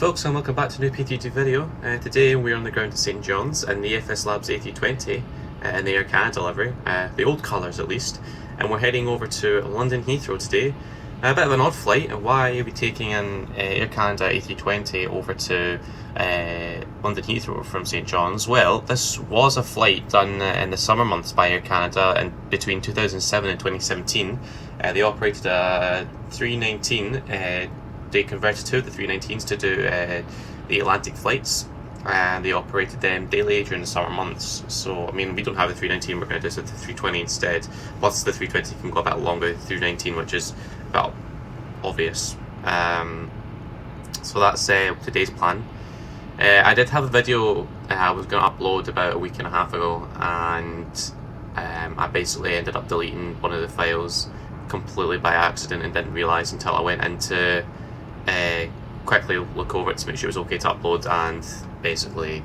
folks, and welcome back to a new P3D video. Today we're on the ground at St John's in the FSLabs A320 in the Air Canada livery, the old colours at least, and we're heading over to London Heathrow today. A bit of an odd flight. Why are we taking an Air Canada A320 over to London Heathrow from St John's? Well, this was a flight done in the summer months by Air Canada and between 2007 and 2017. They operated a 319. They converted two of the 319s to do the Atlantic flights, and they operated them daily during the summer months. So, I mean, we don't have a 319, we're going to do the 320 instead. Plus, the 320 can go a bit longer than the 319, which is, well, obvious. So that's today's plan. I did have a video I was going to upload about a week and a half ago, and I basically ended up deleting one of the files completely by accident and didn't realise until I went into quickly look over it to make sure it was okay to upload, and basically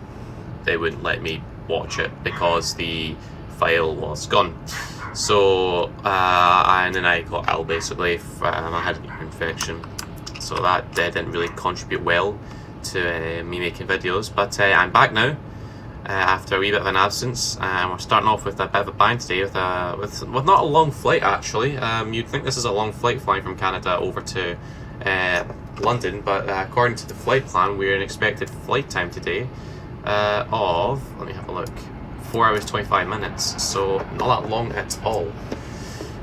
they wouldn't let me watch it because the file was gone. So and then I got ill basically. I had an ear infection, so that didn't really contribute well to me making videos. But I'm back now after a wee bit of an absence, and we're starting off with a bit of a bang today with not a long flight actually. You'd think this is a long flight flying from Canada over to London, but according to the flight plan, we're an expected flight time today of, let me have a look, 4 hours 25 minutes, so not that long at all.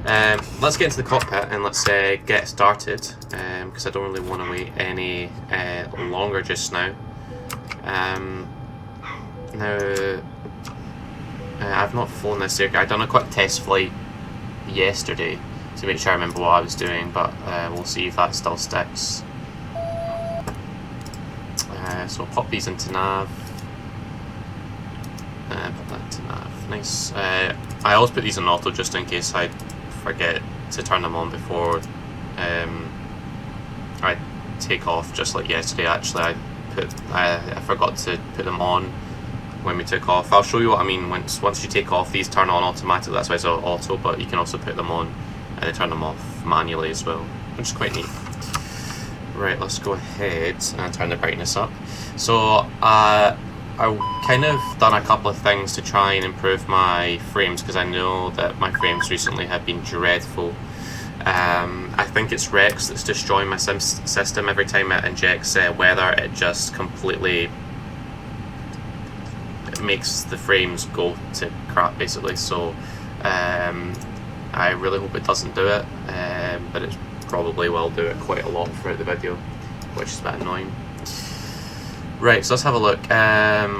Let's get into the cockpit and let's get started, because I don't really want to wait any longer just now. I've not flown this aircraft. I've done a quick test flight yesterday to make sure I remember what I was doing, but we'll see if that still sticks. So pop these into nav. Put that into nav. Nice. I always put these in auto just in case I forget to turn them on before I take off. Just like yesterday, actually, I forgot to put them on when we took off. I'll show you what I mean. Once you take off, these turn on automatically. That's why it's auto, but you can also put them on and then turn them off manually as well, which is quite neat. Right, let's go ahead and turn the brightness up. So I've kind of done a couple of things to try and improve my frames, because I know that my frames recently have been dreadful. I think it's Rex that's destroying my system. Every time it injects weather, it just completely makes the frames go to crap basically. So I really hope it doesn't do it, but it probably will do it quite a lot throughout the video, which is a bit annoying. Right, so let's have a look.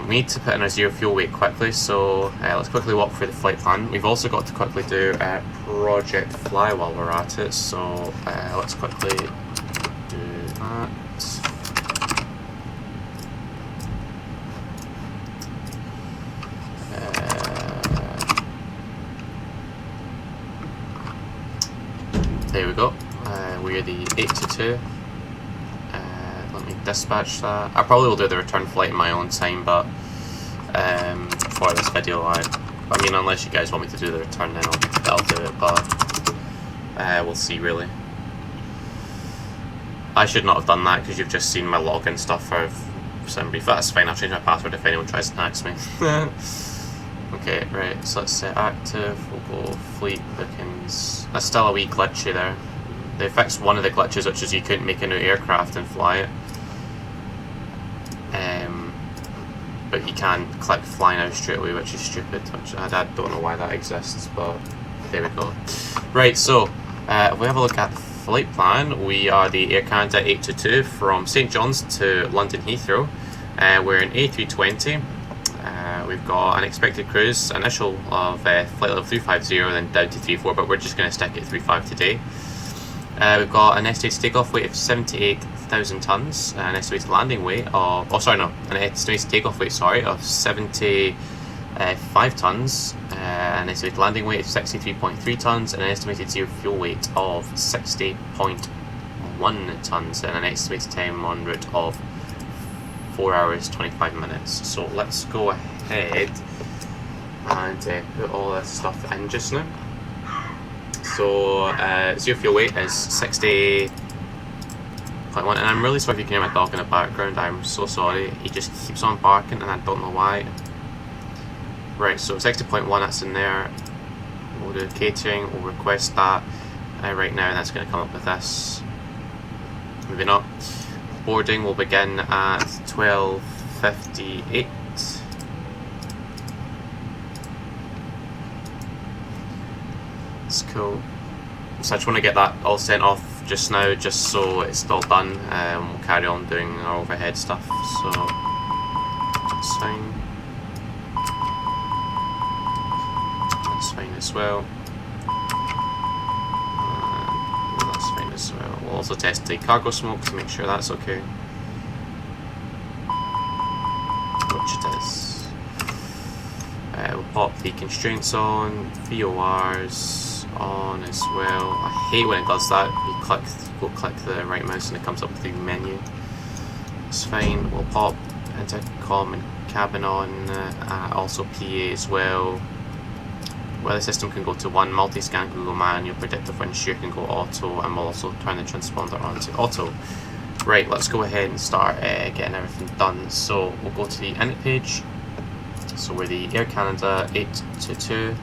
We need to put in our zero fuel weight quickly, so let's quickly walk through the flight plan. We've also got to quickly do ProjectFly while we're at it, so let's quickly do that. There we go. We're the 822. Let me dispatch that. I probably will do the return flight in my own time, but for this video, I mean, unless you guys want me to do the return, then I'll do it, but we'll see really. I should not have done that because you've just seen my login stuff for some brief. That's fine, I'll change my password if anyone tries to ask me. Okay, right, so let's set active, we'll go fleet bookings. That's still a wee glitchy there. They fixed one of the glitches, which is you couldn't make a new aircraft and fly it. But you can click fly now straight away, which is stupid, which I don't know why that exists, but there we go. Right, so if we have a look at the flight plan, we are the Air Canada 822 from St John's to London Heathrow. We're an A320. We've got an expected cruise initial of flight level 350, then down to 34, but we're just going to stick at 35 today. We've got an estimated takeoff weight of 78,000 tonnes, an estimated landing weight of, an estimated takeoff weight, of 75 tonnes, an estimated landing weight of 63.3 tonnes, and an estimated zero fuel weight of 60.1 tonnes, and an estimated time en route of 4 hours 25 minutes. So let's go ahead and put all this stuff in just now. So zero fuel weight is 60 60.1, and I'm really sorry if you can hear my dog in the background. I'm so sorry. He just keeps on barking and I don't know why. Right, so 60.1, that's in there. We'll do catering, we'll request that right now, and that's going to come up with this. Moving up, boarding will begin at 12:58. That's cool. So I just want to get that all sent off just now, just so it's all done. We'll carry on doing our overhead stuff, so that's fine. That's fine as well. That's fine as well. We'll also test the cargo smoke to make sure that's okay, which it is. We'll pop the constraints on, VORs on as well. I hate when it does that. You go click the right mouse and it comes up with the menu. It's fine. We'll pop intercom and cabin on, also PA as well. Weather system can go to 1, multi-scan can go manual, predictive wind shear can go auto, and we'll also turn the transponder on to auto. Right, let's go ahead and start getting everything done. So we'll go to the init page. So we're the Air Canada 822.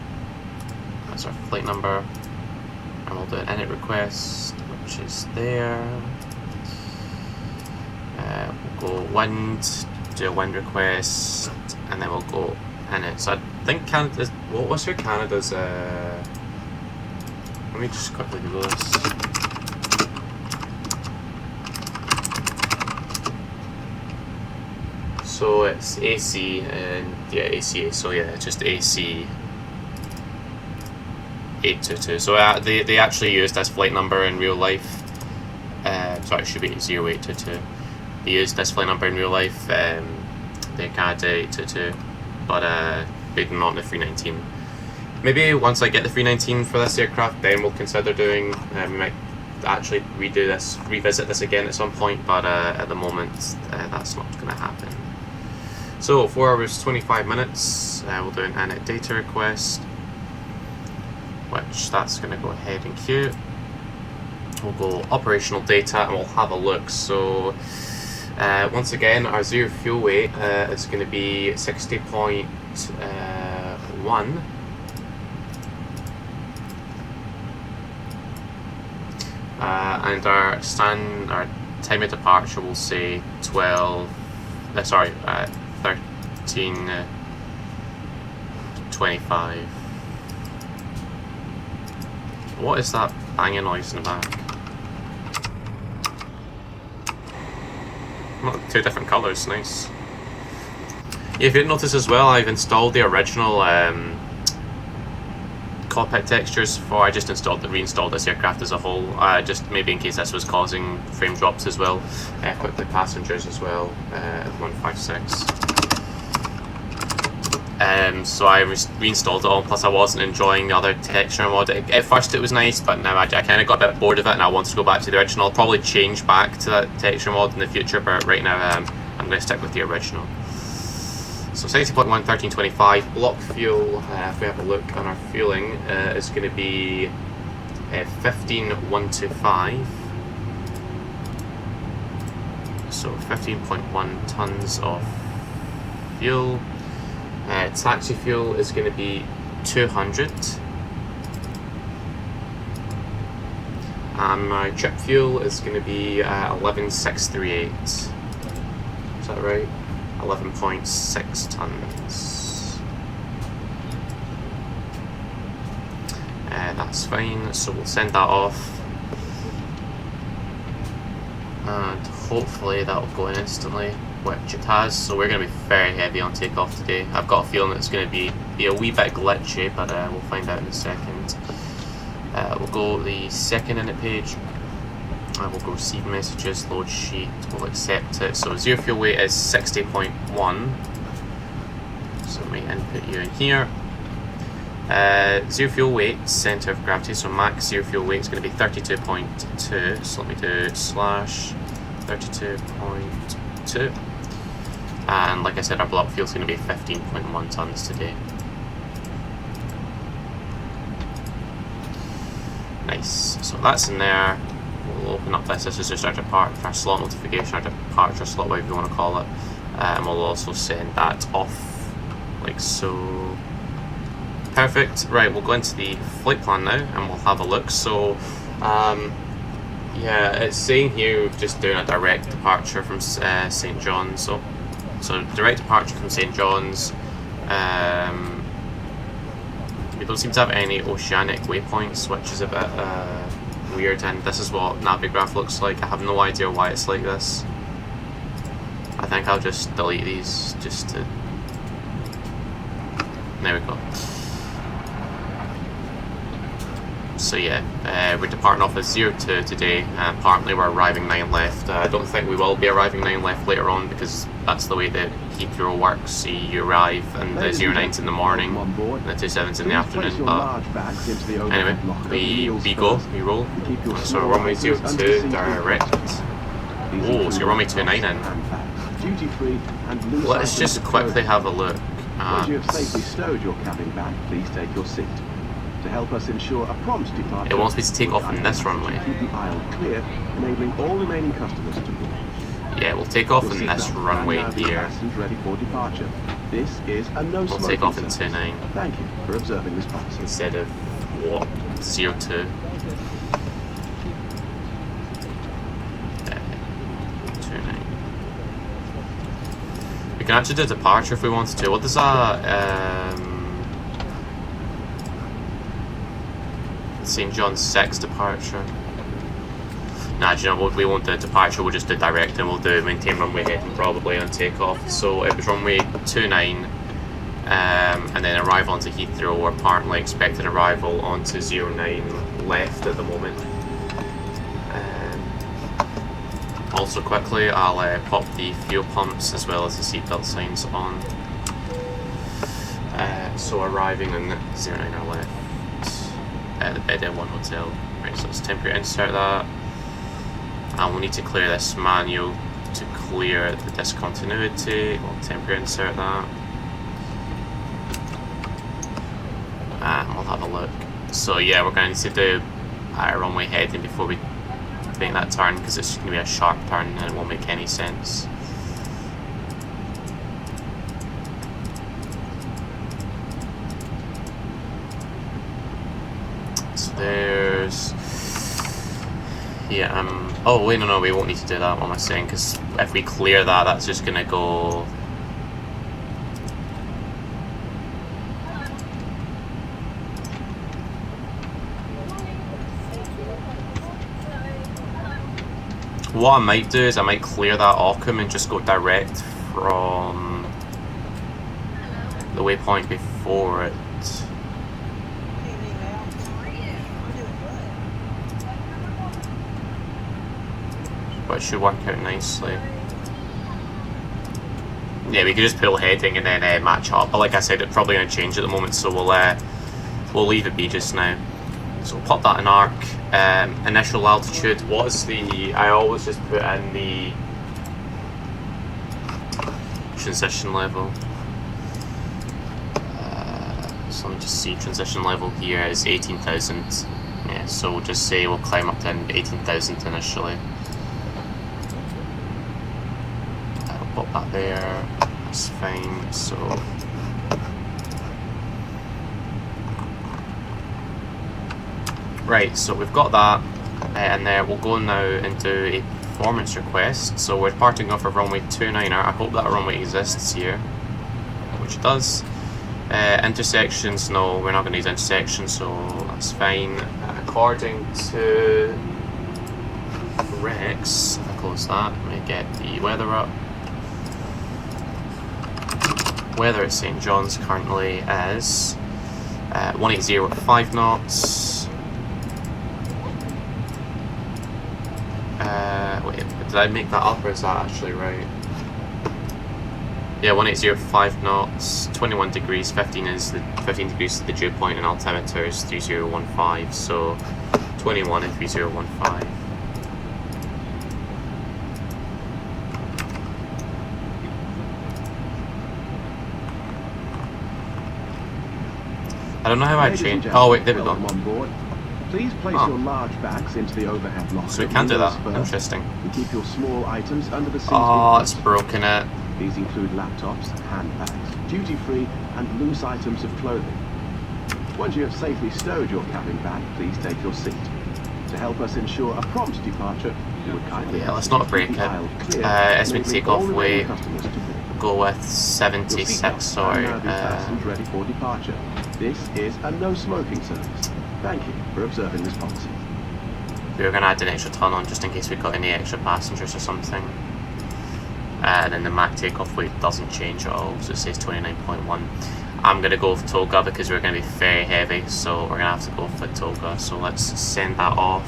That's our flight number, and we'll do an init request, which is there. We'll go wind, do a wind request, and then we'll go init. So I think Canada's, what's your Canada's, let me just quickly do this. So it's AC, and yeah, ACA, so yeah, it's just AC 822. So they actually used this flight number in real life. Sorry, it should be 0822. They used this flight number in real life, the Canada 822, but maybe not in the 319. Maybe once I get the 319 for this aircraft, then we'll consider doing, we might actually revisit this again at some point, but at the moment that's not going to happen. So 4 hours 25 minutes, we'll do an init data request, which that's going to go ahead and queue. We'll go operational data and we'll have a look. So once again, our zero fuel weight is going to be 60.1, and our time of departure will say 13:25. What is that banging noise in the back? Oh, 2 different colours, nice. Yeah, if you didn't notice as well, I've installed the original Cockpit Textures I just reinstalled this aircraft as a whole, just maybe in case this was causing frame drops as well. Quickly passengers as well, 156. So I reinstalled it all, plus I wasn't enjoying the other texture mod. At first it was nice, but now I kind of got a bit bored of it and I want to go back to the original. I'll probably change back to that texture mod in the future, but right now I'm going to stick with the original. So 60.1, 13:25, block fuel, if we have a look on our fueling, is going to be 15,125. So 15.1 tons of fuel. Taxi fuel is going to be 200. And my trip fuel is going to be 11,638. Is that right? 11.6 tons. That's fine, so we'll send that off. And hopefully that'll go in instantly, which it has, so we're going to be very heavy on takeoff today. I've got a feeling it's going to be a wee bit glitchy, but we'll find out in a second. We'll go the second init page. We'll go receive messages, load sheet, we'll accept it. So zero fuel weight is 60.1. So let me input you in here. Zero fuel weight, center of gravity, so max zero fuel weight is going to be 32.2. So let me do /32.2. And like I said, our block fuel is going to be 15.1 tons today. Nice, so that's in there. we'll open up this. This is just our departure, our slot notification, our departure slot, whatever you want to call it. And we'll also send that off like so. Perfect. Right, we'll go into the flight plan now and we'll have a look. So yeah, it's saying here we're just doing a direct departure from St. John's. So direct departure from St. John's. We don't seem to have any oceanic waypoints, which is a bit weird, and this is what Navigraph looks like. I have no idea why it's like this. I think I'll just delete these just to... There we go. So yeah, we're departing off at 02 today, and apparently we're arriving 9 left. I don't think we will be arriving 9 left later on, because that's the way that Heathrow works. You arrive and the 09's in the morning and the 27's in the afternoon. But anyway, we roll. So runway 02 direct. Oh, so runway 29 in. Let's just quickly have a look at... Once you have safely stowed your cabin bag, please take your seat. To help us ensure a prompt departure, it wants me to take off on this runway. Keep the aisle clear, enabling all remaining customers to board. Yeah, we'll take off in this runway here. Ready for departure. This is a no we'll take off in 29. Thank you for observing this policy. Instead of what? 02. 29. We can actually do departure if we wanted to. What does that? St. John's 6 departure. Nah, do you know what? We won't do departure, we'll just do direct, and we'll do maintain runway heading probably on takeoff. So it was runway 29, and then arrival onto Heathrow, or apparently expected arrival onto 09 left at the moment. Also quickly, I'll pop the fuel pumps as well as the seatbelt signs on. So arriving on 09 are left. At the bed in 1 hotel. Right, so let's temporary insert that. And we'll need to clear this manual to clear the discontinuity. We'll temporary insert that. And we'll have a look. So yeah, we're going to need to do a runway heading before we make that turn, because it's going to be a sharp turn and it won't make any sense. There's... Yeah, oh wait, no, we won't need to do that, what am I saying? Because if we clear that, that's just going to go... What I might do is I might clear that Occam and just go direct from the waypoint before it. But it should work out nicely. Yeah, we could just pull heading and then match up. But like I said, it's probably going to change at the moment, so we'll leave it be just now. So we'll pop that in arc. Initial altitude. What is the? I always just put in the transition level. So let me just see. Transition level here is 18,000. Yeah, so we'll just say we'll climb up to 18,000 initially. Pop that there, that's fine. So right, so we've got that, and we'll go now and do a performance request. So we're departing off of runway 29er. I hope that runway exists here, which it does. Intersections, no, we're not going to use intersections, so that's fine. According to Rex, if I close that, let me get the weather up. Weather at St. John's currently is 180 at 5 knots. Wait, did I make that up or is that actually right? Yeah, 180 at 5 knots, 21 degrees, 15 degrees is the dew point, and altimeter is 3015, so 21 and 3015. I don't know how I change. Oh wait, there we go. Please place Oh. your large bags into the overhead locker. So we can do that. first, Interesting. and keep your small items under the seats. Oh, it's broken it. These include laptops, handbags, duty-free, and loose items of clothing. Once you have safely stowed your cabin bag, please take your seat. To help us ensure a prompt departure, we would kindly Yeah, let's not break it. Estimate takeoff weight. Go with 76, sorry. Now be fastened, ready for departure. This is a no smoking service. Thank you for observing this policy. We were going to add an extra ton on just in case we got any extra passengers or something. And then the MAC takeoff weight doesn't change at all, so it says 29.1. I'm going to go with Toga because we're going to be very heavy, so we're going to have to go with Toga. So let's send that off.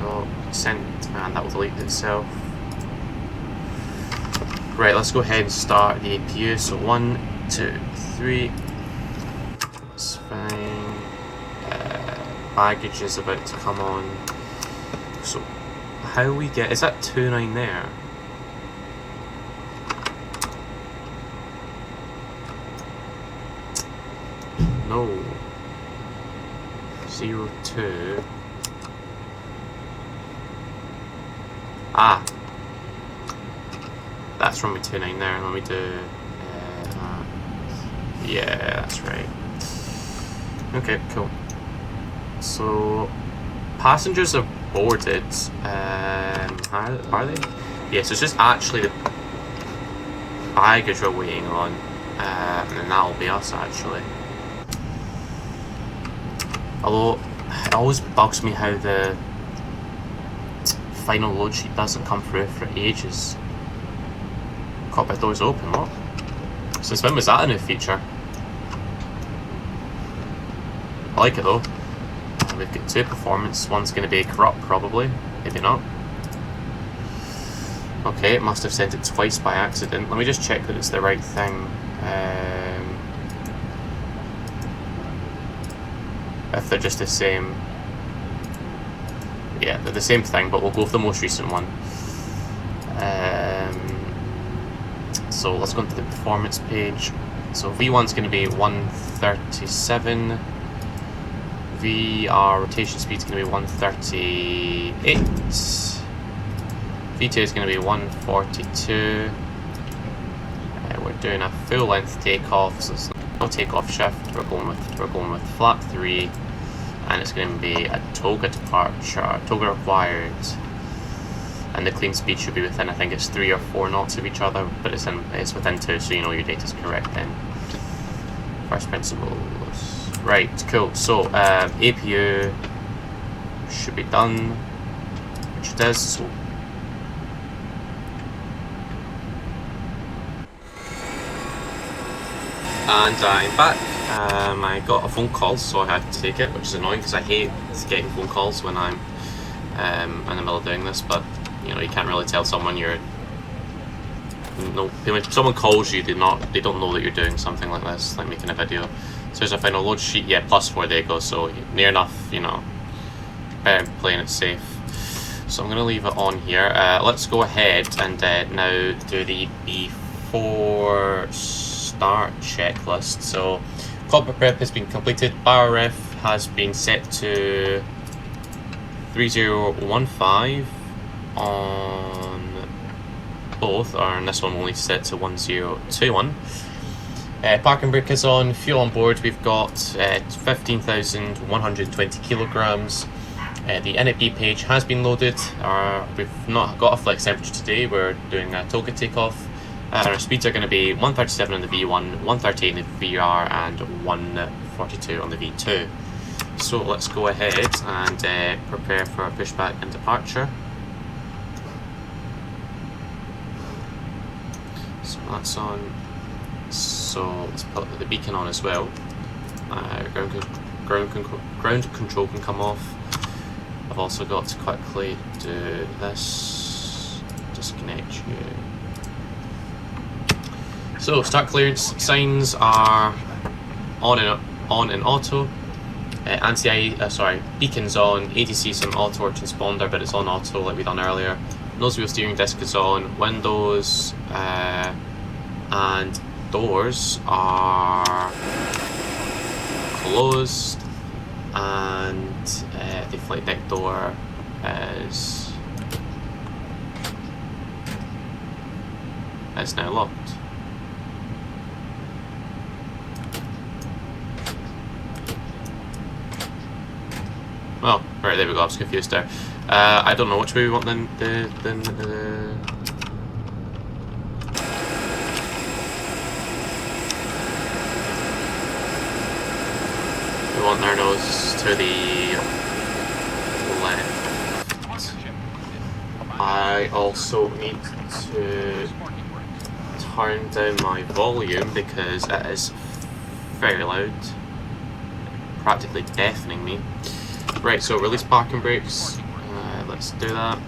Go, send, and that will delete itself. Right, let's go ahead and start the APU. So 1, 2, 3. It's fine. Baggage is about to come on. So how we get, is that 29 there? No. 02. Ah. That's runway 29 there. Let me do. Yeah, that's right. Okay, cool. So, passengers are boarded. Are they? Yeah, so it's just actually the baggage we're waiting on, and then that'll be us actually. Although, it always bugs me how the final load sheet doesn't come through for ages. Cockpit doors open, what? Since when was that a new feature? I like it though. We've got 2 performance, one's going to be corrupt probably, maybe not. Okay, it must have sent it twice by accident. Let me just check that it's the right thing. If they're just the same. Yeah, they're the same thing, but we'll go with the most recent one. So let's go into the performance page. So V1's going to be 137. VR rotation speed's going to be 138. V2 is going to be 142. We're doing a full length takeoff, so it's no takeoff shift. We're going with flap 3, and it's going to be a Toga departure. Toga required, and the clean speed should be within, I think it's 3 or 4 knots of each other, but it's within 2, so you know your data's correct then. First principles. Right, cool. So APU should be done, which it is. So and I'm back. I got a phone call, so I had to take it, which is annoying because I hate getting phone calls when I'm in the middle of doing this. But you know, you can't really tell someone you're. No, when someone calls you, they don't know that you're doing something like this, like making a video. So there's a final load sheet, yeah, +4 they go, so near enough, you know, better playing it safe. So I'm going to leave it on here. Let's go ahead and now do the before start checklist. So cockpit prep has been completed, BioRef has been set to 3015 on both, or on this one only set to 1021. Parking brake is on, fuel on board, we've got 15,120 kilograms. The NAB page has been loaded. We've not got a flex temperature today, we're doing a Toga takeoff. Our speeds are going to be 137 on the V1, 138 on the VR, and 142 on the V2. So let's go ahead and prepare for pushback and departure. So that's on. So let's put the beacon on as well. Ground control can come off. I've also got to quickly do this. Disconnect you. So start clearance signs are on and auto. Beacon's on. ADC's on auto or transponder, but it's on auto like we done earlier. Nose wheel steering disc is on. Windows and doors are closed, and the flight deck door is now locked. Oh, right, there we go. I was confused there. I don't know which way we want the we want our nose to the left. I also need to turn down my volume because it is very loud, practically deafening me. Right, so release parking brakes. Let's do that.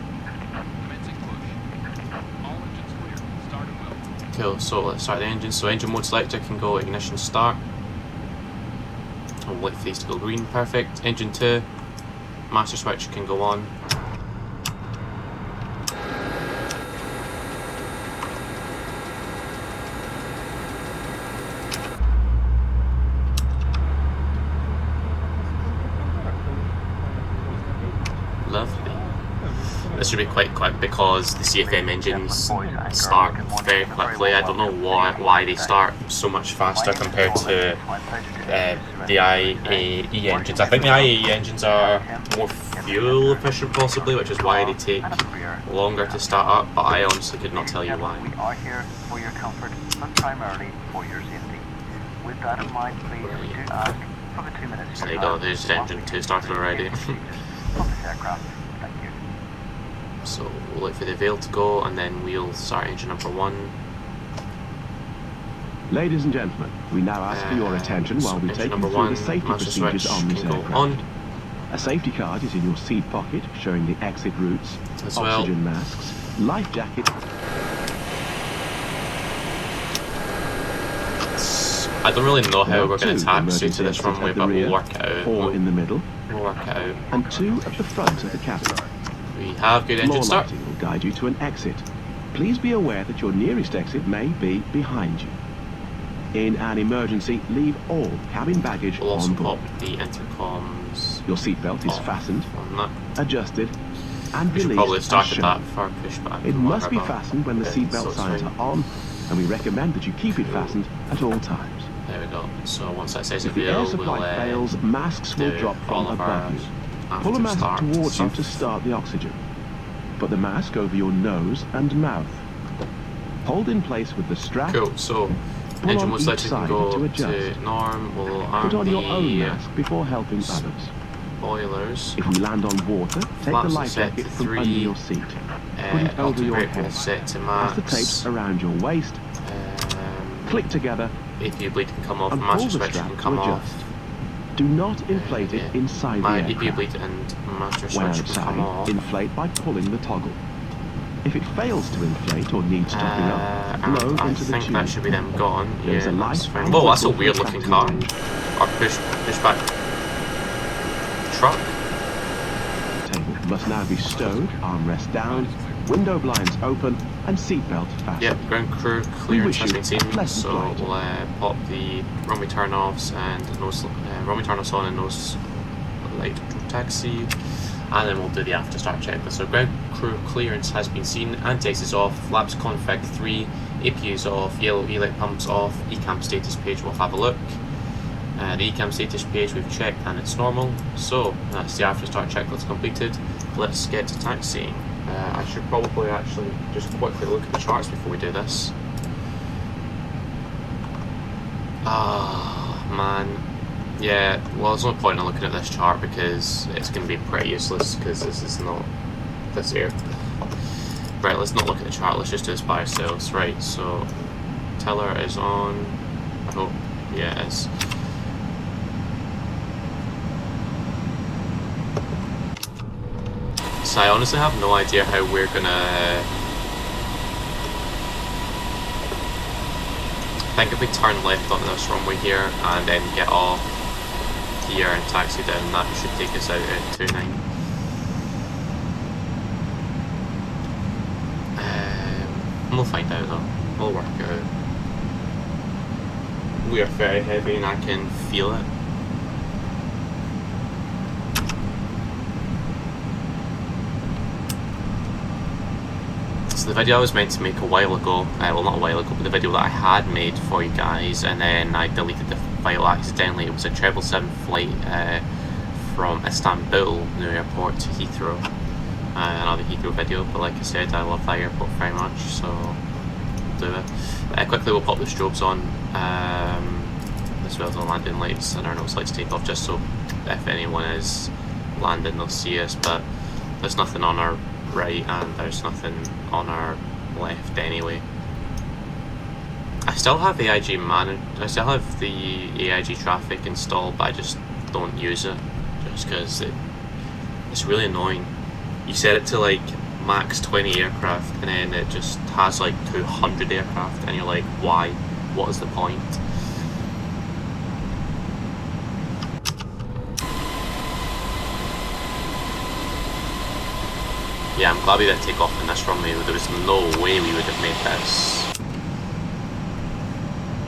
Cool, so let's start the engine. So engine mode selector can go ignition start. I'll wait for these to go green, perfect. Engine 2, master switch can go on. Lovely. This should be quite quick because the CFM engines start very quickly. I don't know why they start so much faster compared to the IAE engines. I think the IAE engines are more fuel efficient possibly, which is why they take longer to start up, but I honestly could not tell you why. We are here for your comfort, but primarily for your safety. With that in mind, please, we do ask for the 2 minutes. So there you go, there's engine 2 started already. So we'll wait for the veil to go and then we'll start engine number 1. Ladies and gentlemen, we now ask for your attention while we take you through the safety procedures on this aircraft. A safety card is in your seat pocket showing the exit routes, oxygen masks, life jacket. I don't really know how we're going to taxi to this runway, but we'll work it out. 4 in the middle, We'll work it out. and 2 at the front of the cabin. We have good engine Floor start. lighting will guide you to an exit. Please be aware that your nearest exit may be behind you. In an emergency, leave all cabin baggage We'll also on board. pop the intercoms. Your seatbelt is fastened, On that. adjusted, and We should released probably have as started shown. that for pushback. It and must be whatever. fastened when the Okay, seatbelt so it's signs fine. are on, and we recommend that you keep it fastened at all times. There we go. So once that says If the air avail, supply we'll fails, masks will do drop all from of our above you. after Pull a mask start towards you stuff. to start the oxygen. Put the mask over your nose and mouth. Hold in place with the strap. Cool, so Pull engine on mode each selector can side go to adjust. to norm. We'll Put arm on your own the mask before helping others. boilers. If we land on water, take the Flaps are life set jacket to from 3. under your seat. Put it over your Brake will head. set to As the max. tapes around your waist, click together APU bleed can come off, and pull master the switch strap can to come off. adjust. Do not inflate it inside My the APU aircraft. bleed and master When switch can come off. outside, inflate by pulling the toggle. If it fails to inflate or needs topping up, blow I into the think tube. that should be them gone. There is Yeah, a that's light fine. and Whoa, that's a whistle weird for looking tracking car. range. Or pushback truck. Table must now be stowed, armrest down, window blinds open, and seatbelt fastened. Yep, ground crew We clearance wish has you been seen, pleasant so flight. we'll pop the runway turn-offs and nose, runway turn-offs on and nose light control taxi, and then we'll do the after start checklist. So ground crew clearance has been seen, anti-ice is off, flaps config 3, APU is off, yellow E-light pumps off, ECAM status page we'll have a look. The ECAM status page we've checked and it's normal, so that's the after start checklist completed. Let's get to taxiing. I should probably actually just quickly look at the charts before we do this. Ah, man. Yeah, well, there's no point in looking at this chart because it's going to be pretty useless because this is not this here. Right, let's not look at the chart, let's just do this by ourselves. Right, so tiller is on. I hope, yeah, it is. So I honestly have no idea how we're gonna. I think if we turn left onto this runway here and then get off here and taxi down, that should take us out at 29. We'll find out though. We'll work it out. We are very heavy and I can feel it. the video I was meant to make a while ago, well not a while ago, but the video that I had made for you guys, and then I deleted the file accidentally. It was a 777 flight from Istanbul, New Airport, to Heathrow. Another Heathrow video, but like I said, I love that airport very much, so we'll do it. Quickly we'll pop the strobes on, as well as the landing lights and our nose lights take off, just so if anyone is landing they'll see us, but there's nothing on our right and there's nothing on our left anyway. I still have AIG I still have the AIG traffic installed, but I just don't use it, just because it's really annoying. You set it to like max 20 aircraft and then it just has like 200 aircraft and you're like, why? What is the point? Yeah, I'm glad we didn't take off in this runway. There was no way we would have made this.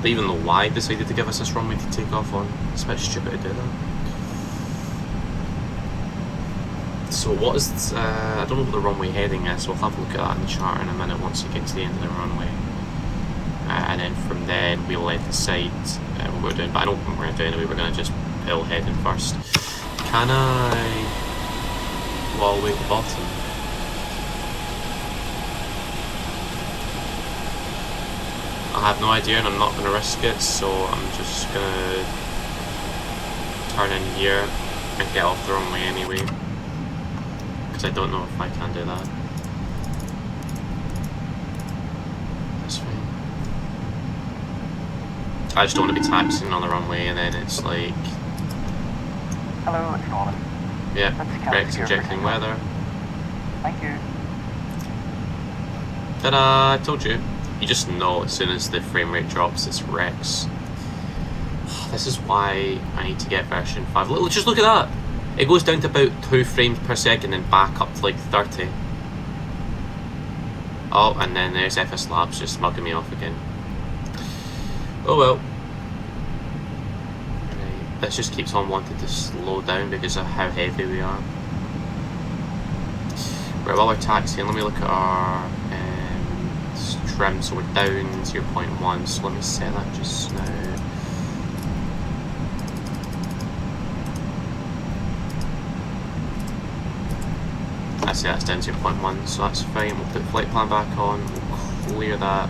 But even though why decided to give us this runway to take off on, it's a bit stupid to do that. So what is, I don't know what the runway heading is, we'll have a look at that in the chart in a minute once we get to the end of the runway. And then from then we'll let decide what we're doing, but I don't think we're going to do anyway, we're going to just pull heading first. Can I go all the way to the bottom? I have no idea and I'm not going to risk it, so I'm just going to turn in here and get off the runway anyway. I don't know if I can do that. That's fine. I just don't want to be taxiing on the runway and then it's like... Hello, it's Nolan. Yeah, Rex injecting weather. Thank you. Ta-da! I told you. You just know as soon as the frame rate drops, it's Rex. This is why I need to get version 5. Look, just look at that! It goes down to about 2 frames per second and back up to like 30. Oh, and then there's FSLabs just mugging me off again. Oh well. Right. This just keeps on wanting to slow down because of how heavy we are. Right, while we're taxiing, let me look at our trim. So we're down 0.1, so let me set that just now. I see that's down 0.1, so that's fine. We'll put flight plan back on, we'll clear that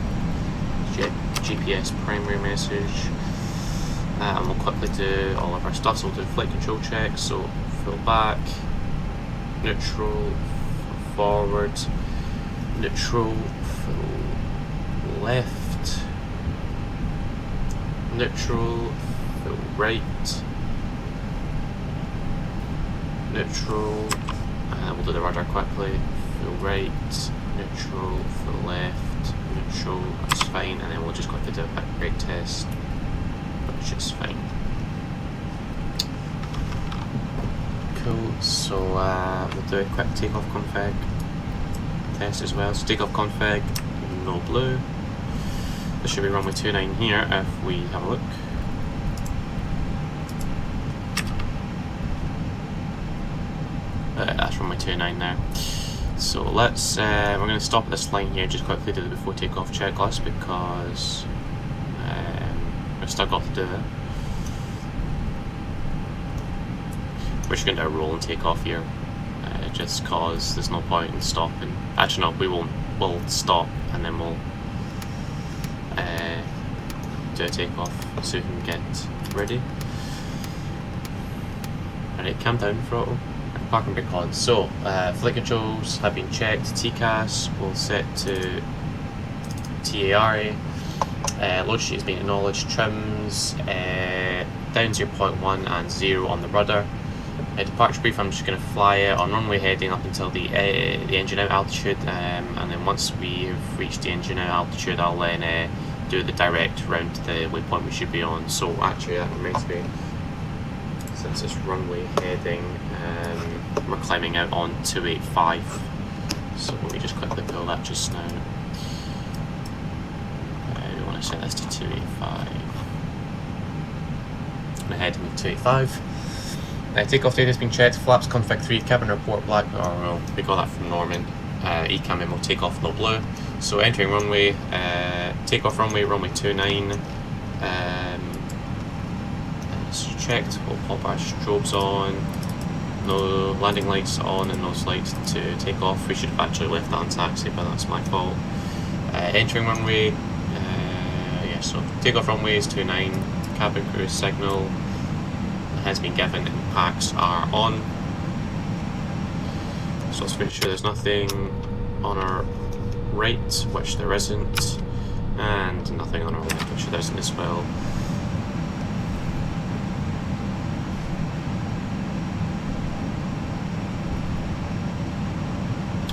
GPS primary message, and we'll quickly do all of our stuff. So we'll do flight control checks, so full back, neutral, forward, neutral, full left, neutral, full right, neutral. We'll do the rudder quickly, full right, neutral, full left, neutral, that's fine, and then we'll just quickly do a quick brake test, which is fine. Cool, so we'll do a quick takeoff config test as well. So takeoff config, no blue. This should be runway 29 here if we have a look. That's runway 29 there. So let's, we're going to stop at this line here, just quickly do the before takeoff checklist because we've still got to do it. We're just going to do a roll and take off here, just cause there's no point in stopping. Actually no, we won't, we'll stop and then we'll do a takeoff so we can get ready. Alright, cam down, throttle. Park and brake on. So, flight controls have been checked. TCAS will set to TARA. Load sheet has been acknowledged. Trims down 0.1 and 0 on the rudder. Departure brief, I'm just going to fly it on runway heading up until the engine out altitude, and then once we have reached the engine out altitude, I'll then do the direct round to the waypoint we should be on. So actually that reminds me, since it's runway heading, we're climbing out on 285, so let me just quickly pull that just now. We want to set this to 285. I'm heading with 285. Takeoff data has been checked, flaps config 3, cabin report black, oh well, we got that from Norman. ECAM memo takeoff no blue. So entering runway, takeoff runway 29. It's checked, we'll pop our strobes on, no landing lights on and those lights to take off. We should have actually left that on taxi, but that's my fault. Entering runway, yeah, so takeoff runway is 29, cabin crew signal has been given and packs are on. So let's make sure there's nothing on our right, which there isn't, and nothing on our left, which there isn't as well.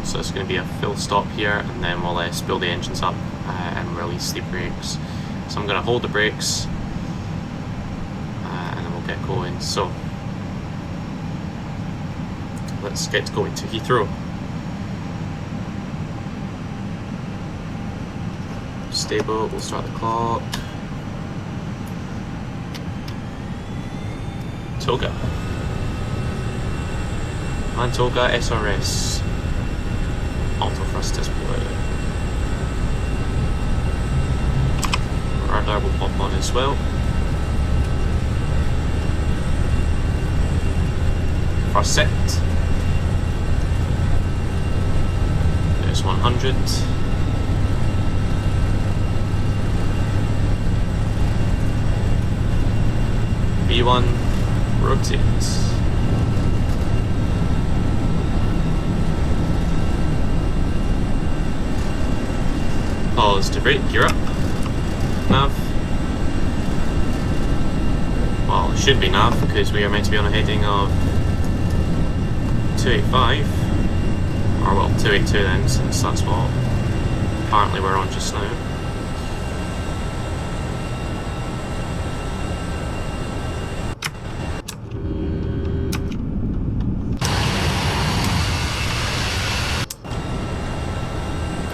So it's going to be a full stop here, and then we'll spool the engines up and release the brakes. So I'm going to hold the brakes, and then we'll get going. So let's get going to Heathrow. Stable, we'll start the clock. Toga. And Toga SRS. Auto thrust display. Radar will pop on as well. First set. There's 100. V1, rotate. Pause to brake, gear up. Nav. Well, it should be nav because we are meant to be on a heading of 285. Or well, 282 then, since that's what apparently we're on just now.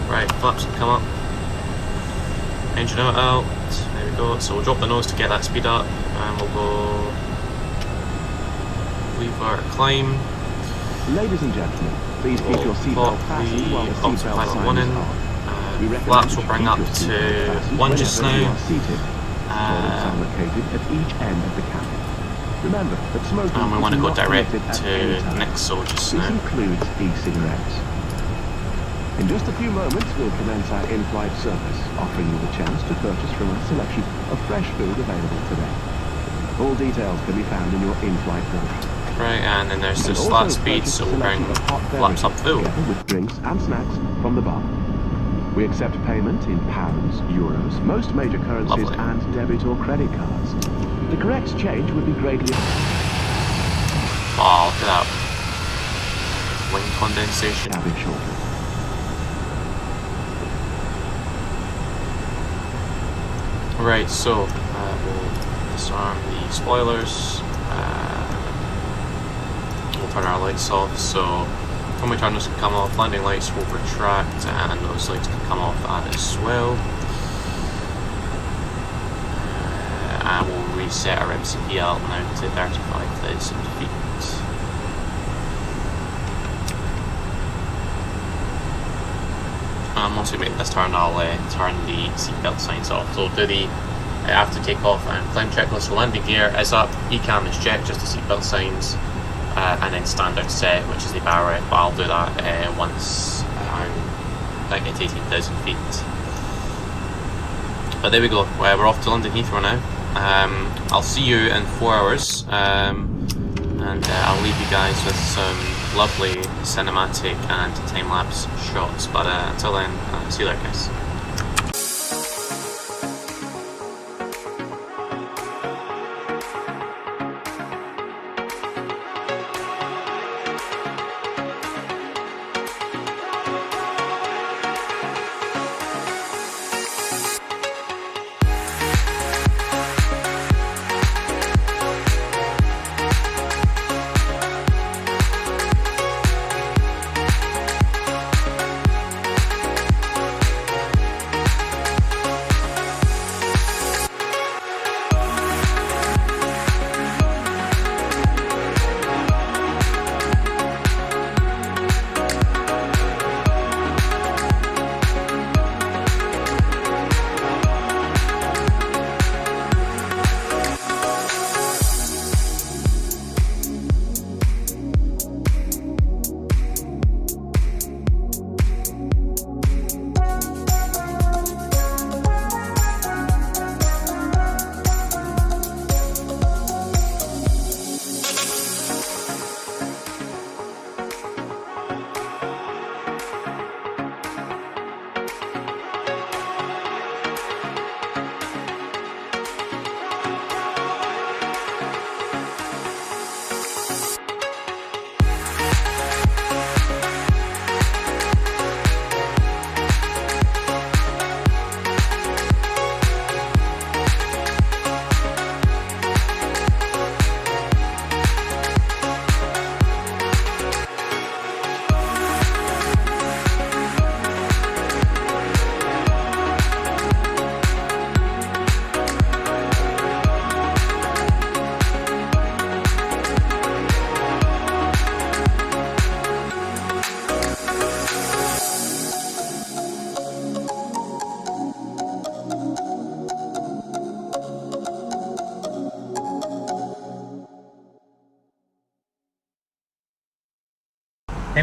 Right, flaps can come up. Engine out, there we go. So we'll drop the nose to get that speed up, and we'll go lever climb. Ladies and gentlemen, please keep your seatbelt fastened while the seatbelt sign is on. Flaps will bring up to 1 just now. Toilets are located at each end of the cabin. Remember that smoking And we want to go is not direct permitted at to any time. Nixo just This now. includes e-cigarettes. In just a few moments, we'll commence our in-flight service, offering you the chance to purchase from our selection of fresh food available today. All details can be found in your in-flight brochure. Right, and then there's You the can slot also speed, purchase so a we'll bring selection of hot flaps up beverages full. together with drinks and snacks from the bar. We accept payment in pounds, euros, most major currencies, Lovely. and debit or credit cards. The correct change would be greatly... Oh, look at that. Wing condensation. cabin shortly. Right, so we'll disarm the spoilers. We'll turn our lights off, so when we turn those can come off, landing lights will retract and those lights can come off as well. And we'll reset our MCP out now to 35,000 feet. Once we make this turn, I'll turn the seatbelt signs off. So we'll do the after takeoff and climb checklist. So landing gear is up, ECAM is checked, just the seatbelt signs, and then standard set, which is the barrel. But I'll do that once I'm at 18,000 feet. But there we go. We're off to London Heathrow now. I'll see you in 4 hours, and I'll leave you guys with some lovely cinematic and time-lapse shots. But until then, see you later, guys.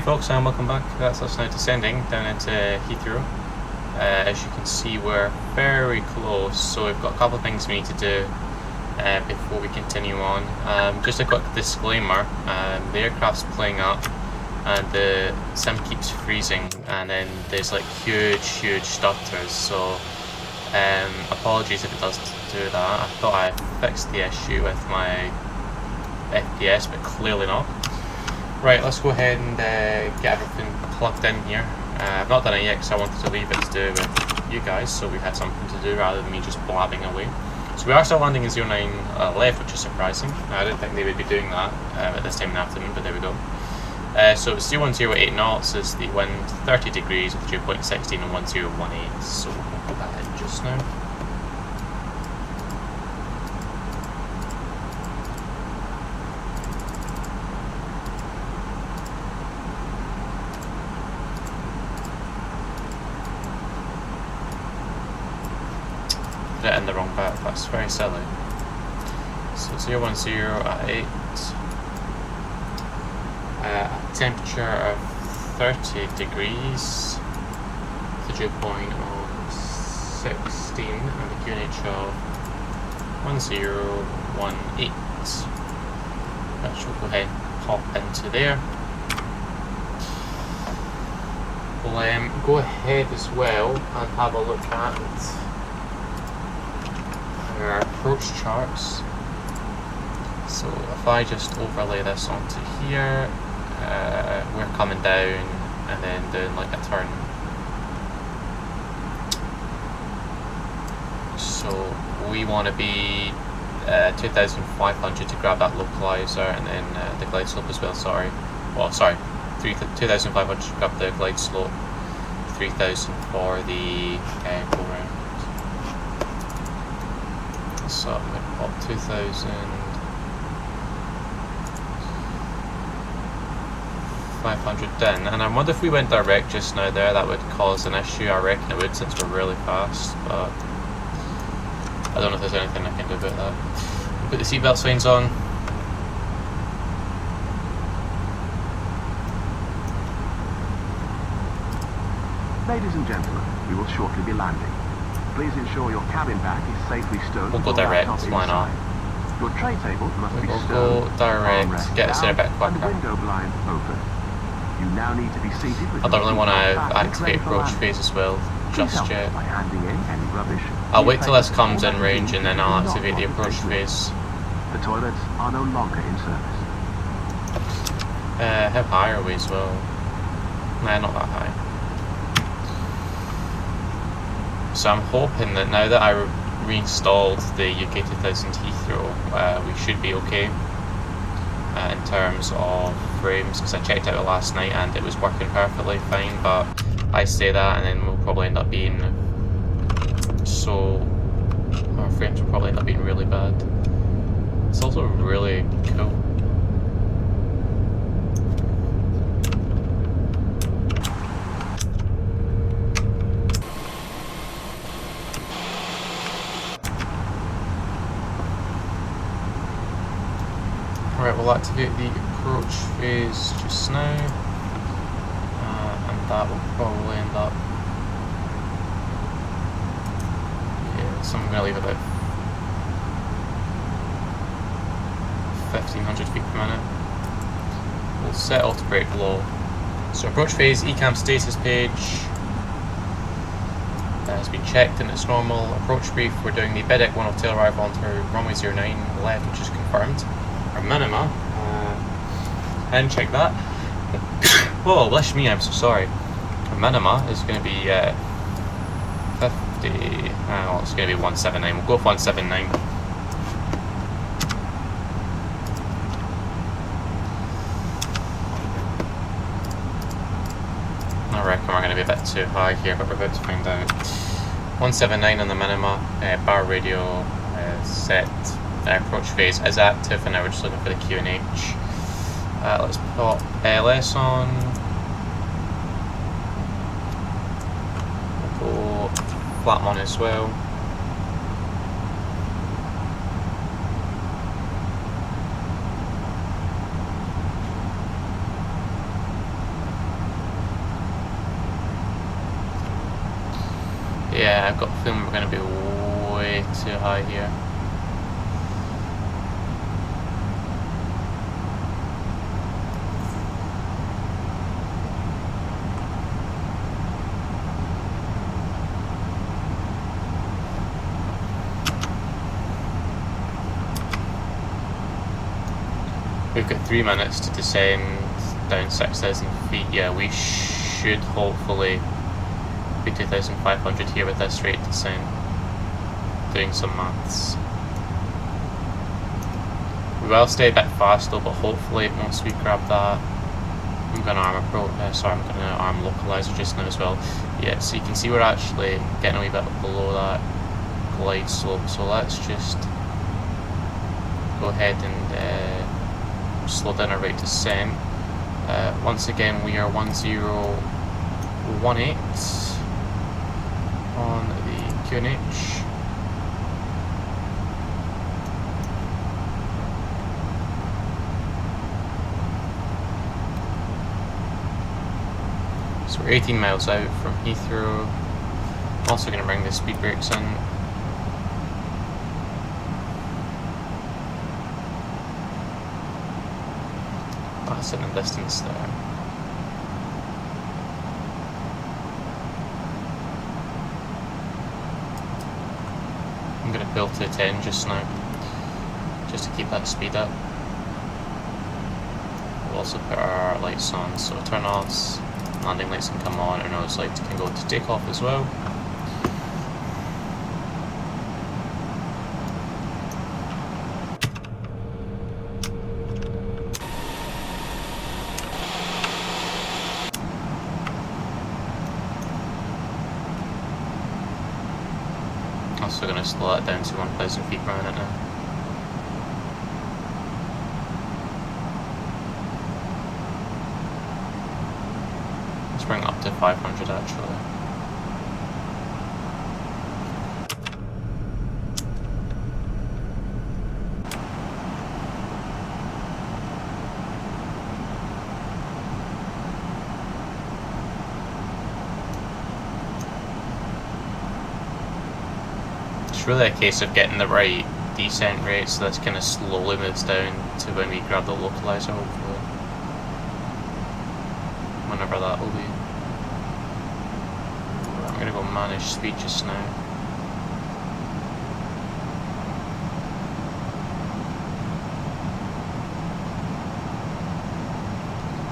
Hey folks, and welcome back. That's us now descending down into Heathrow. As you can see, we're very close, so we've got a couple of things we need to do before we continue on. Just a quick disclaimer, the aircraft's playing up and the sim keeps freezing, and then there's like huge stutters, so apologies if it does do that. I thought I fixed the issue with my FPS, but clearly not. Right, let's go ahead and get everything plugged in here. I've not done it yet because I wanted to leave it to do with you guys, so we had something to do rather than me just blabbing away. So we are still landing in 09 left, which is surprising. I didn't think they would be doing that at this time in the afternoon, but there we go. So it's 0108 knots is the wind, 30 degrees with 2.16 and 1018, so we'll put that in just now. Put it in the wrong bit, that's very silly. So 010 at 8. Temperature of 30 degrees, the dew point of 16 and the QNH of 1018, which will go ahead and pop into there. We'll go ahead as well and have a look at our approach charts. So if I just overlay this onto here, we're coming down and then doing like a turn. So we want to be 2,500 to grab that localizer, and then the glide slope as well, sorry. 2,500 to grab the glide slope, 3,000 for the go round. So I'm going to pop 2,500 in, and I wonder if we went direct just now there, that would cause an issue. I reckon it would, since we're really fast, but I don't know if there's anything I can do about that. Put the seatbelt signs on. Ladies and gentlemen, we will shortly be landing. Please ensure your cabin bag is safely stowed. We'll go direct, why not? Your tray table must be We'll stowed. go direct, get us there a bit quicker. And window blind open. You now need to be seated with I don't really want to seatbelt activate ready for approach landing. phase as well, Please just help yet. by handing in any rubbish. I'll wait till this comes in All range and then I'll not activate the approach phase. The toilets are no longer in service. How high are we as well? Nah, not that high. So I'm hoping that now that I reinstalled the UK2000 Heathrow, we should be okay in terms of frames, because I checked out it last night and it was working perfectly fine, but I say that and then we'll probably end up being our frames will probably end up being really bad. It's also really cool. Right, we'll activate the approach phase just now, and that will probably end up, so I'm going to leave about 1,500 feet per minute. We'll set auto brake low. So approach phase, ECAM status page has been checked and it's normal. Approach brief, we're doing the BIDIC 1 tail arrival onto runway 09 left, which is confirmed. Our minima, I didn't check that. Oh, bless me, I'm so sorry. Our minima is going to be 50, well, it's going to be 179, we'll go with 179. I reckon we're going to be a bit too high here, but we're about to find out. 179 on the minima, bar radio set. Approach phase is active, and now we're just looking for the QNH. Let's put LS on. We'll go flat on as well. Yeah, I've got a feeling we're going to be way too high here. We've got 3 minutes to descend down 6,000 feet. Yeah, we should hopefully be 2,500 here with this rate descent. Doing some maths. We will stay a bit fast though, but hopefully once we grab that, I'm going to arm I'm going to arm localizer just now as well. Yeah, so you can see we're actually getting a wee bit below that glide slope. So let's just go ahead and slow down our rate of descent. Once again, we are 1018 on the QNH. So we're 18 miles out from Heathrow. I'm also going to bring the speed brakes in. That's in the distance there. I'm going to pull to 10 just now, just to keep that speed up. We'll also put our lights on, so turn offs, landing lights can come on, and nose lights can go to takeoff as well. Also going to slow that down to 1,000 feet per minute now. Let's bring it up to 500 actually. It's really a case of getting the right descent rate, so this kind of slowly moves down to when we grab the localizer, hopefully. Whenever that will be. I'm going to go manage speed just now.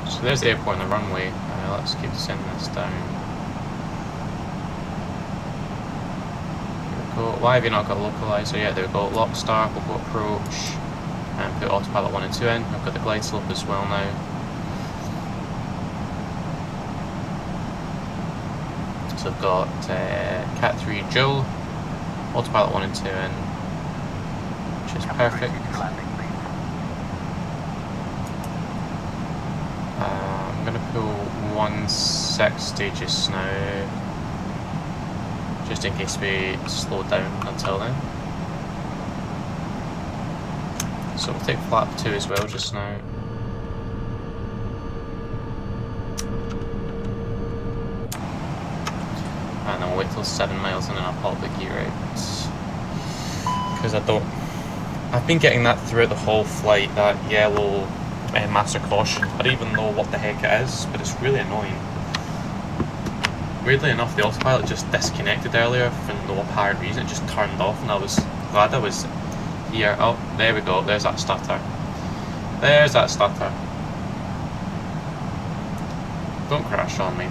So there's the airport and the runway. Let's keep sending this down. Why have you not got localizer yet? There we go. Lock start, we'll go approach and put autopilot 1 and 2 in. I've got the glide slope as well now. So I've got Cat 3 dual, autopilot 1 and 2 in, which is perfect. I'm going to pull 160 just now, just in case we slow down until then. So we'll take flap 2 as well just now. And then we'll wait till 7 miles and then I'll pop the gear out. Because I've been getting that throughout the whole flight, that yellow master caution. I don't even know what the heck it is, but it's really annoying. Weirdly enough, the autopilot just disconnected earlier for no apparent reason. It just turned off and I was glad I was here. Oh, there we go. There's that stutter. There's that stutter. Don't crash on me.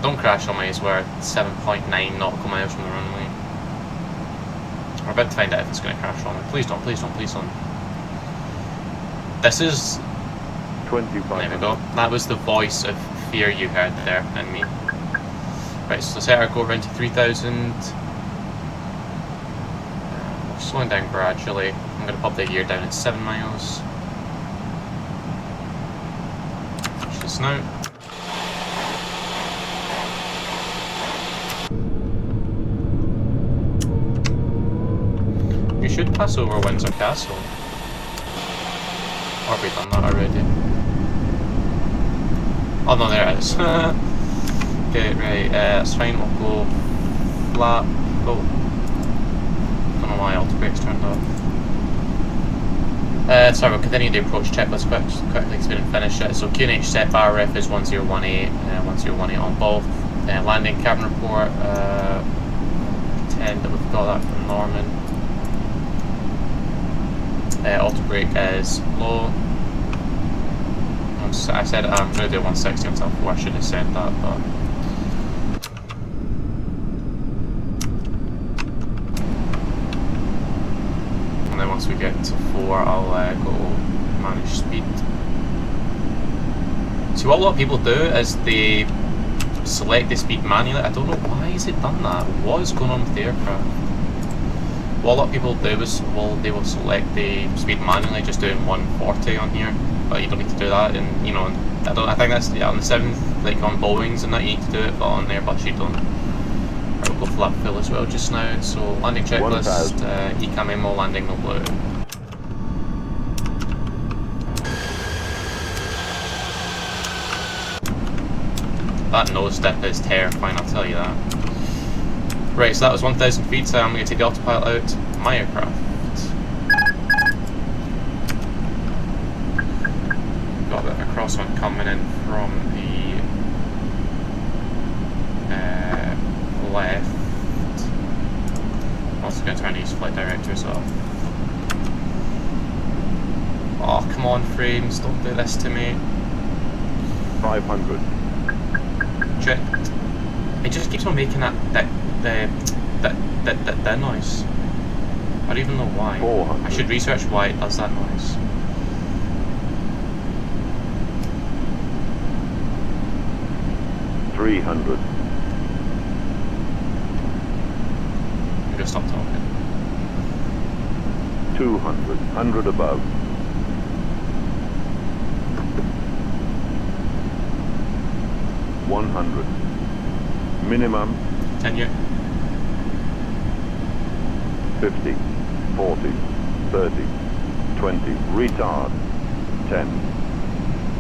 Don't crash on me as we're 7.9 nautical miles from the runway. We're about to find out if it's going to crash on me. Please don't, please don't, please don't. This is... 25. There we go. That was the voice of fear you heard there in me. Right, so let's set our go around to 3,000. We're slowing down gradually. I'm going to pop the gear down at 7 miles. Just now. We should pass over Windsor Castle. Or have we done that already? Oh no, there it is. Okay, right, that's fine, we'll go lap. Oh, don't know why auto brake's turned off. Sorry, we'll continue the approach checklist quickly because we didn't finish it. So QNH set RF is 1018, 1018 on both. Landing cabin report, pretend that we've got that from Norman. Auto brake is low. I said I'm going to do 160 until 4, I should have said that, but and then once we get to 4 I'll go manage speed. See, what a lot of people do is they select the speed manually. I don't know why has it done that. What is going on with the aircraft? What a lot of people do is they will select the speed manually, just doing 140 on here, but you don't need to do that. And you know, I think that's on the 7th, like on Boeings and that you need to do it, but on Airbus you don't. Right, we'll go flap fill as well just now. So landing checklist, ECAM MO landing no blue. That nose dip is terrifying, I'll tell you that. Right, so that was 1,000 feet, so I'm going to take the autopilot out my aircraft. Got a bit of a crosswind coming in from the left. I'm also going to turn these flight directors off. Oh, come on, frames, don't do this to me. 500. It just keeps on making that noise. I don't even know why. 400. I should research why it does that noise. 300. I'm gonna stop talking. 200. 100 above. 100. Minimum. Continue. 50. 40. 30. 20. Retard. 10.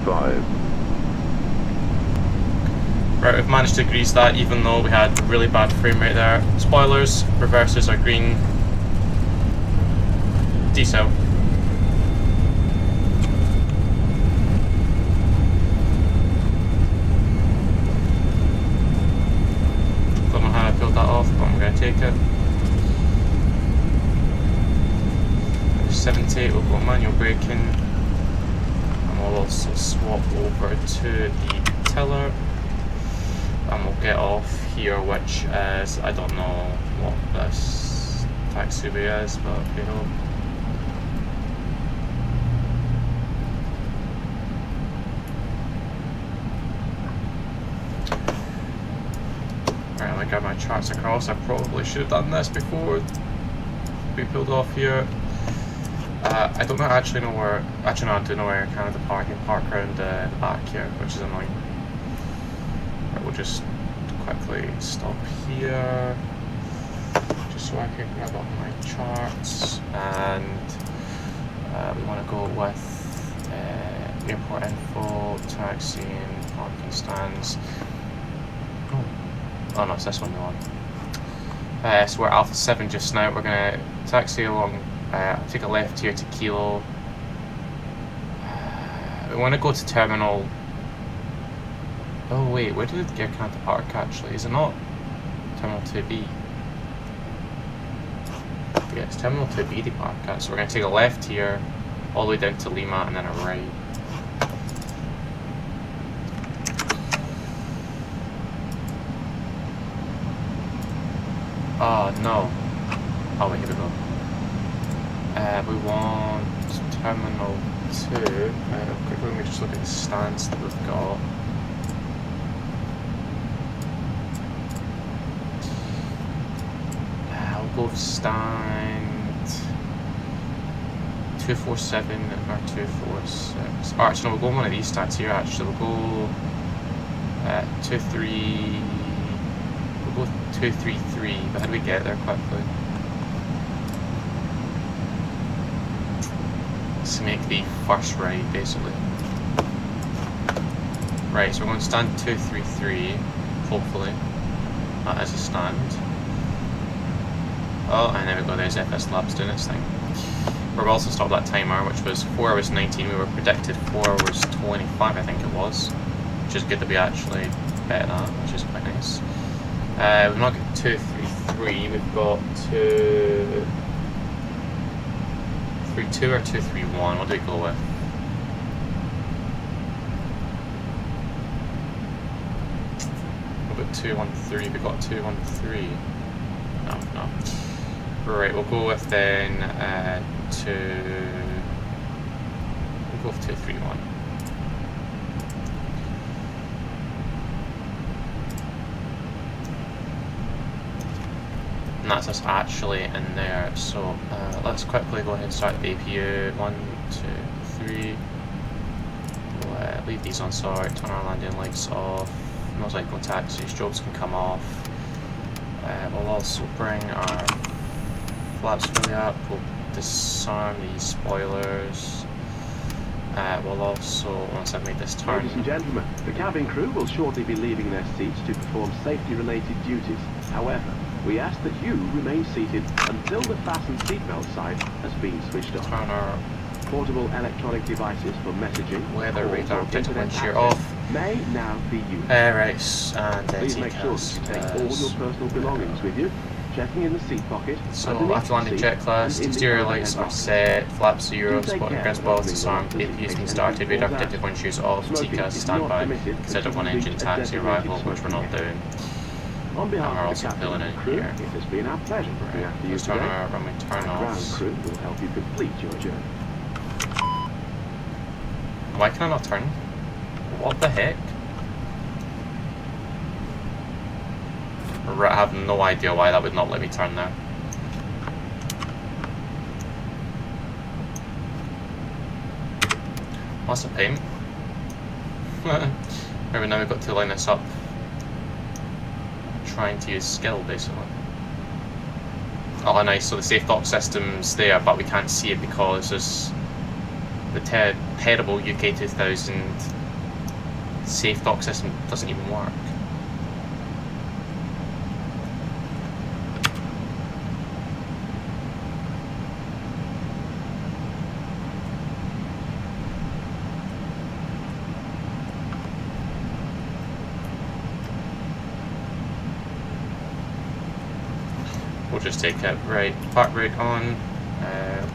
5. Right, we've managed to grease that even though we had really bad frame rate there. Spoilers, reversers are green. Decel. Don't know how I pulled that off, but I'm going to take it. 70, we'll go manual braking. And we'll also swap over to the tiller. And we'll get off here, which is, I don't know what this taxiway is, but we hope. Right, let me grab my charts across. I probably should have done this before we pulled off here. I don't actually know where, actually no, I do know where Canada Park and park around the back here, which is annoying. We'll just quickly stop here, just so I can grab up my charts, and we want to go with airport info, taxiing, parking stands. Oh no, it's this one we want. So we're Alpha 7 just now. We're going to taxi along, take a left here to Kilo. We want to go to terminal. Oh wait, where did Air Canada park actually? Is it not Terminal 2B? Yeah, it's Terminal 2B they park at. So we're going to take a left here, all the way down to Lima, and then a right. Oh no. Oh wait, here we go. We want Terminal 2. Quickly, let me just look at the stands that we've got. Both stand 247 or 246. Oh, actually, no, we'll go on one of these stats here. Actually, we'll go 23. We'll go 233. But how do we get there quickly? Let's make the first right, basically. Right, so we're going to stand 233. Hopefully, that is a stand. Oh, and there we go, there's FSLabs doing its thing. We've also stopped that timer, which was 4 hours 19, we were predicted 4 hours 25 I think it was, which is good that we actually bet that, which is quite nice. We've not got 233, we've got 232 or 231, what do we go with? We've got 213, we've got 213. No. Right, we'll go with then we'll go with 231. And that's us actually in there. So let's quickly go ahead and start the APU. 1, 2, 3. We'll leave these on sort, turn our landing lights off. Motorcycle taxis, jobs can come off. We'll also bring our flaps fully up, we'll disarm these spoilers. We'll also, once I've made this turn... Ladies and gentlemen, the cabin crew will shortly be leaving their seats to perform safety-related duties. However, we ask that you remain seated until the fasten seatbelt sign has been switched on. Turn our portable electronic devices for messaging, weather calls, radar, or objective internet windshield access off. may now be used. Right, and Please make sure that you take all your personal belongings with you, checking in the seat pocket. So after landing checklist, exterior lights are set, flaps 0, spotting crest balls disarmed, APU's been started, radar protected windshields off, TCAS standby, consider one engine taxi arrival, which we're not doing. On behalf And we're of also the captain pulling and in crew, here. it has been our pleasure looking after you Let's turn today. our runway turn Our ground offs. crew will help you complete your journey. Why can I not turn? What the heck? I have no idea why that would not let me turn there. What's a pain? Maybe now we've got to line this up. Trying to use skill basically. Oh nice, so the safe dock system's there but we can't see it because there's the terrible UK2000 safe dock system doesn't even work. We'll just take it. Right, park brake on.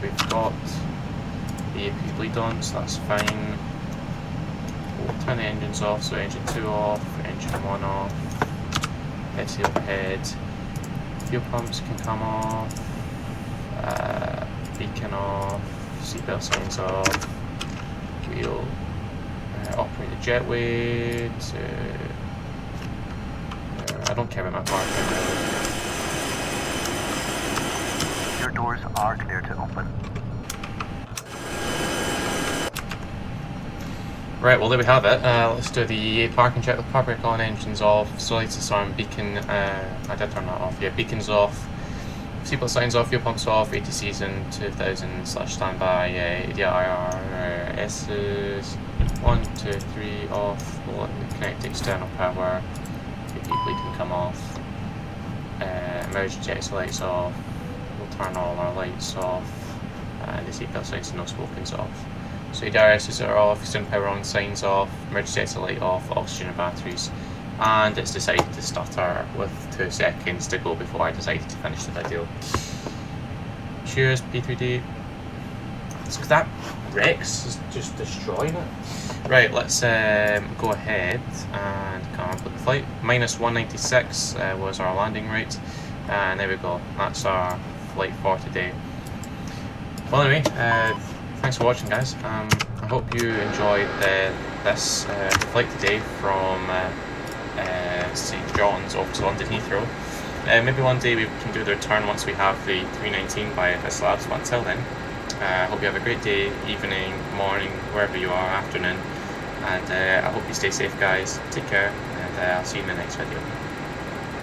We've got the AP bleed on, so that's fine. We'll turn the engines off, so engine 2 off, engine 1 off. Head seal head. Fuel pumps can come off. Beacon off. Seatbelt signs off. We'll operate the jetway to... I don't care about my park. Your doors are clear to open. Right, well there we have it. Let's do the parking check with park brake on, engines off, so lights disarm, beacon, I did turn that off, yeah, beacons off, seatbelt signs off, fuel pumps off, ATC's in 2000/standby, ADIR, Asus, 1, 2, 3 off, we'll connect external power, AP bleed can come off, emergency exit lights off, we'll turn all our lights off, and the seatbelt signs and no smoking's off. So ADRSs are off, external power on, signs off, emergency exit light off, oxygen and batteries, and it's decided to stutter with 2 seconds to go before I decided to finish the video. Cheers, P3D. Look at that, Rex is just destroying it. Right, let's go ahead and come up with the flight. -196 was our landing rate, and there we go, that's our flight for today. Well anyway, thanks for watching guys. I hope you enjoyed this flight today from St John's over to London Heathrow. Maybe one day we can do the return once we have the 319 by FSLabs, but until then, I hope you have a great day, evening, morning, wherever you are, afternoon, and I hope you stay safe guys, take care, and I'll see you in the next video.